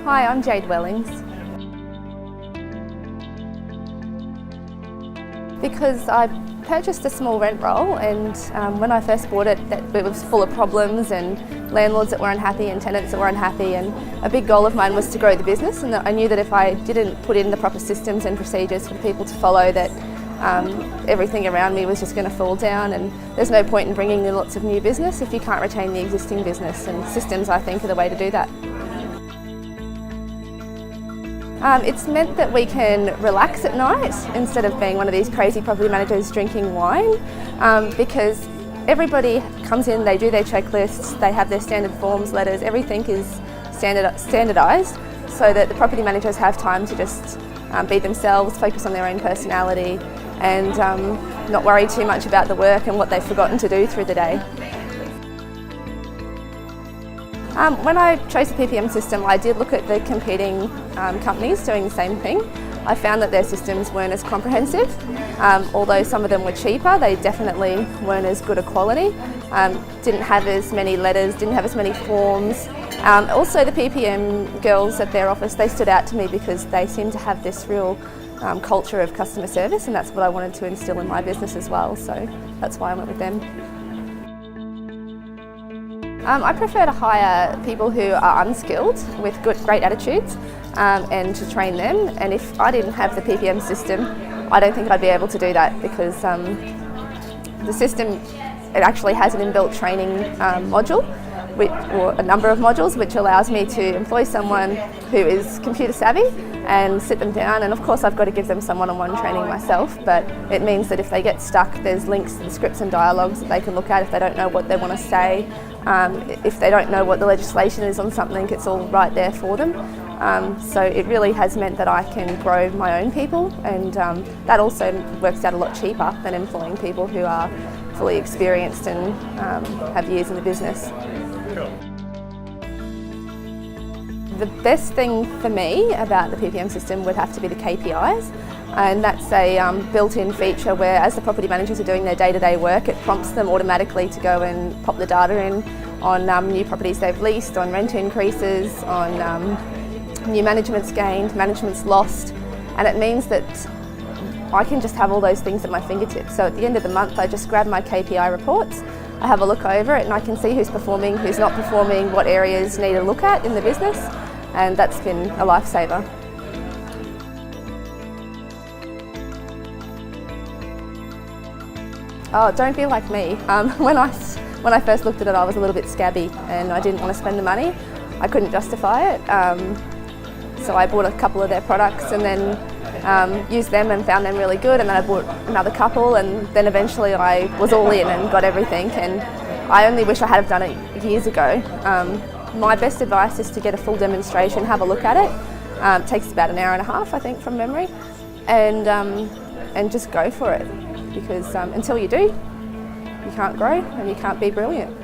Hi, I'm Jade Wellings. Because I purchased a small rent roll, and when I first bought it, it was full of problems and landlords that were unhappy and tenants that were unhappy, and a big goal of mine was to grow the business, and I knew that if I didn't put in the proper systems and procedures for people to follow, that everything around me was just going to fall down, and there's no point in bringing in lots of new business if you can't retain the existing business, and systems, I think, are the way to do that. It's meant that we can relax at night instead of being one of these crazy property managers drinking wine, because everybody comes in, they do their checklists, they have their standard forms, letters, everything is standardised, so that the property managers have time to just be themselves, focus on their own personality, and not worry too much about the work and what they've forgotten to do through the day. When I chose the PPM system, I did look at the competing companies doing the same thing. I found that their systems weren't as comprehensive. Although some of them were cheaper, they definitely weren't as good a quality. Didn't have as many letters, didn't have as many forms. Also, the PPM girls at their office, they stood out to me because they seemed to have this real culture of customer service, and that's what I wanted to instill in my business as well, so that's why I went with them. I prefer to hire people who are unskilled with great attitudes and to train them, and if I didn't have the PPM system, I don't think I'd be able to do that, because the system, it actually has an inbuilt training module, or a number of modules, which allows me to employ someone who is computer savvy and sit them down, and of course I've got to give them some one-on-one training myself, but it means that if they get stuck, there's links to the scripts and dialogues that they can look at if they don't know what they want to say. If they don't know what the legislation is on something, it's all right there for them. So it really has meant that I can grow my own people, and that also works out a lot cheaper than employing people who are fully experienced and have years in the business. The best thing for me about the PPM system would have to be the KPIs, and that's a built-in feature where, as the property managers are doing their day-to-day work, it prompts them automatically to go and pop the data in on new properties they've leased, on rent increases, on new management's gained, management's lost, and it means that I can just have all those things at my fingertips. So at the end of the month, I just grab my KPI reports, I have a look over it, and I can see who's performing, who's not performing, what areas need a look at in the business, and that's been a lifesaver. Oh, don't be like me. When I first looked at it, I was a little bit scabby and I didn't want to spend the money. I couldn't justify it, so I bought a couple of their products and then used them and found them really good, and then I bought another couple, and then eventually I was all in and got everything, and I only wish I had have done it years ago. My best advice is to get a full demonstration, have a look at it. It takes about an hour and a half, I think, from memory, and just go for it, because until you do, you can't grow and you can't be brilliant.